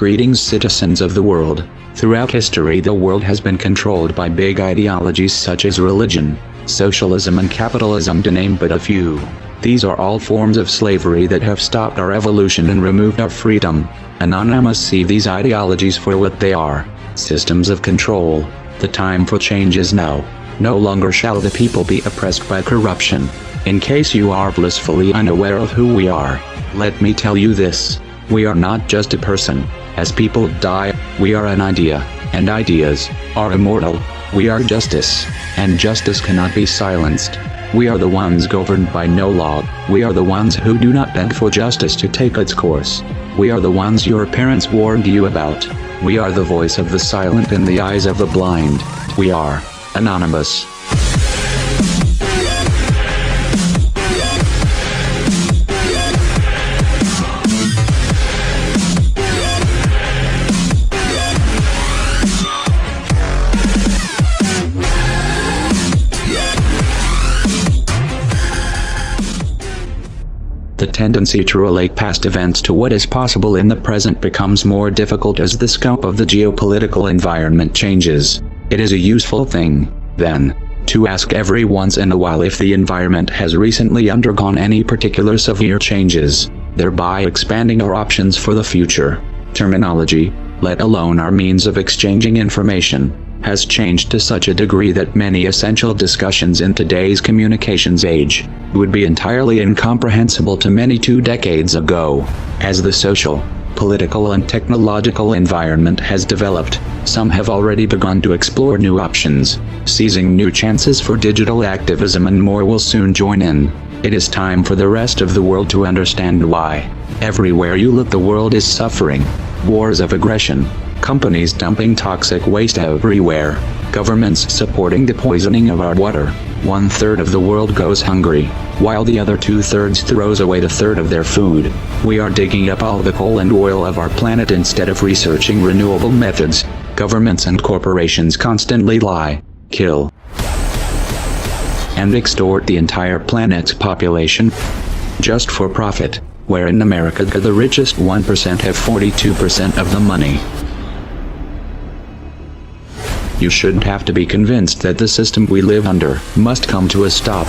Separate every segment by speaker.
Speaker 1: Greetings, citizens of the world. Throughout history, the world has been controlled by big ideologies such as religion, socialism and capitalism, to name but a few. These are all forms of slavery that have stopped our evolution and removed our freedom. Anonymous see these ideologies for what they are: systems of control. The time for change is now. No longer shall the people be oppressed by corruption. In case you are blissfully unaware of who we are, let me tell you this: we are not just a person. As people die, we are an idea, and ideas are immortal. We are justice, and justice cannot be silenced. We are the ones governed by no law. We are the ones who do not beg for justice to take its course. We are the ones your parents warned you about. We are the voice of the silent in the eyes of the blind. We are Anonymous. The tendency to relate past events to what is possible in the present becomes more difficult as the scope of the geopolitical environment changes. It is a useful thing, then, to ask every once in a while if the environment has recently undergone any particular severe changes, thereby expanding our options for the future. Terminology, let alone our means of exchanging information, has changed to such a degree that many essential discussions in today's communications age would be entirely incomprehensible to many 2 decades ago. As the social, political and technological environment has developed, some have already begun to explore new options, seizing new chances for digital activism, and more will soon join in. It is time for the rest of the world to understand why. Everywhere you look, the world is suffering. Wars of aggression, companies dumping toxic waste everywhere, governments supporting the poisoning of our water. 1/3 of the world goes hungry, while the other 2/3 throws away the third of their food. We are digging up all the coal and oil of our planet instead of researching renewable methods. Governments and corporations constantly lie, kill, and extort the entire planet's population, just for profit, where in America the richest 1% have 42% of the money. You shouldn't have to be convinced that the system we live under must come to a stop.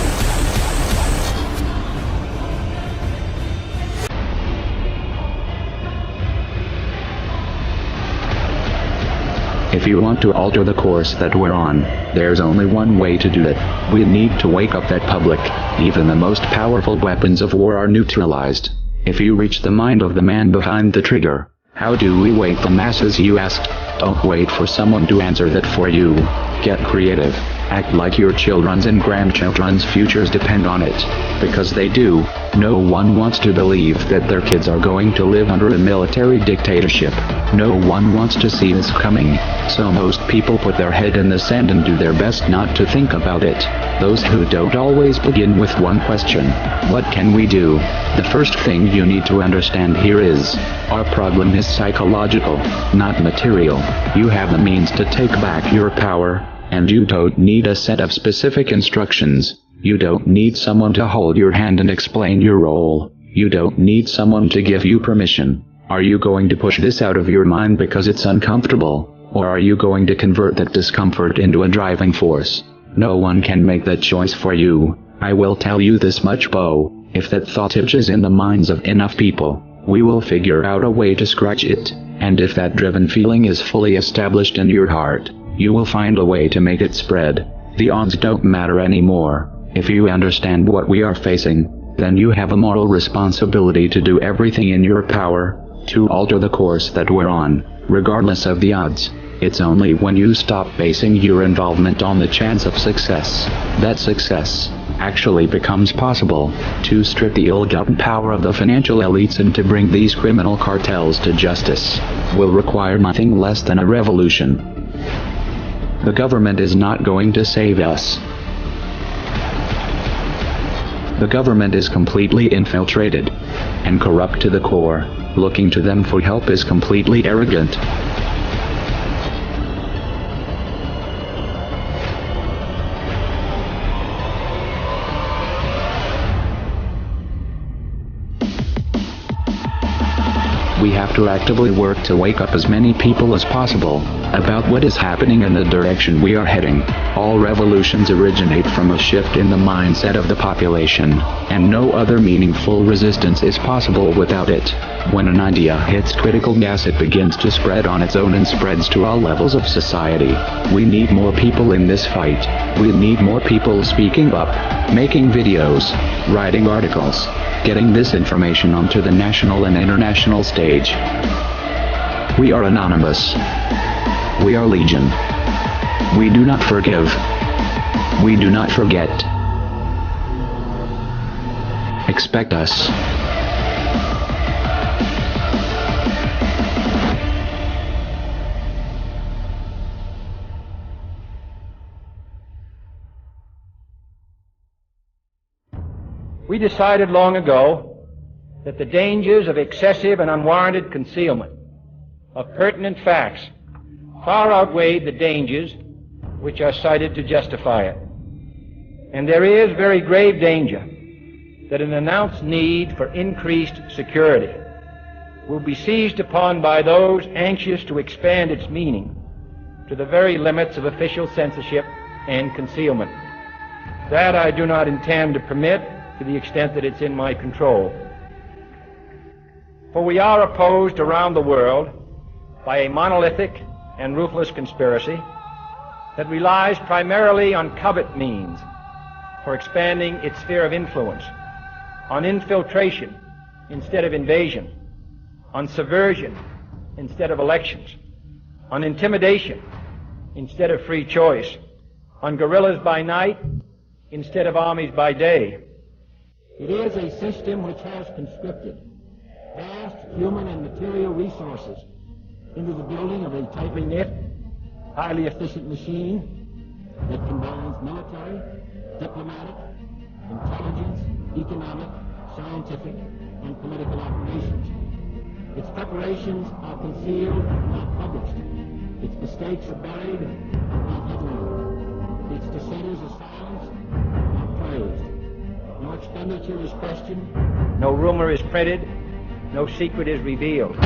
Speaker 1: If you want to alter the course that we're on, there's only one way to do it. We need to wake up that public. Even the most powerful weapons of war are neutralized if you reach the mind of the man behind the trigger. How do we wake the masses, you asked? Don't wait for someone to answer that for you. Get creative. Act like your children's and grandchildren's futures depend on it. Because they do. No one wants to believe that their kids are going to live under a military dictatorship. No one wants to see this coming. So most people put their head in the sand and do their best not to think about it. Those who don't always begin with one question: what can we do? The first thing you need to understand here is, our problem is psychological, not material. You have the means to take back your power, and you don't need a set of specific instructions. You don't need someone to hold your hand and explain your role. You don't need someone to give you permission. Are you going to push this out of your mind because it's uncomfortable, or are you going to convert that discomfort into a driving force? No one can make that choice for you. I will tell you this much, Bo: if that thought itches in the minds of enough people, we will figure out a way to scratch it. And if that driven feeling is fully established in your heart, you will find a way to make it spread. The odds don't matter anymore. If you understand what we are facing, then you have a moral responsibility to do everything in your power to alter the course that we're on, regardless of the odds. It's only when you stop basing your involvement on the chance of success that success actually becomes possible. To strip the ill-gotten power of the financial elites and to bring these criminal cartels to justice will require nothing less than a revolution. The government is not going to save us. The government is completely infiltrated and corrupt to the core. Looking to them for help is completely arrogant. We have to actively work to wake up as many people as possible about what is happening and the direction we are heading. All revolutions originate from a shift in the mindset of the population, and no other meaningful resistance is possible without it. When an idea hits critical mass, it begins to spread on its own and spreads to all levels of society. We need more people in this fight. We need more people speaking up, making videos, writing articles, getting this information onto the national and international stage. We are anonymous. We are legion. We do not forgive. We do not forget. Expect us.
Speaker 2: We decided long ago that the dangers of excessive and unwarranted concealment of pertinent facts far outweighed the dangers which are cited to justify it. And there is very grave danger that an announced need for increased security will be seized upon by those anxious to expand its meaning to the very limits of official censorship and concealment. That I do not intend to permit to the extent that it's in my control. For we are opposed around the world by a monolithic and ruthless conspiracy that relies primarily on covert means for expanding its sphere of influence, on infiltration instead of invasion, on subversion instead of elections, on intimidation instead of free choice, on guerrillas by night instead of armies by day. It is a system which has conscripted vast human and material resources into the building of a tightly knit, highly efficient machine that combines military, diplomatic, intelligence, economic, scientific, and political operations. Its preparations are concealed, not published. Its mistakes are buried, not headlined. Its dissenters are silenced, not praised. No expenditure is questioned, no rumor is printed, no secret is revealed.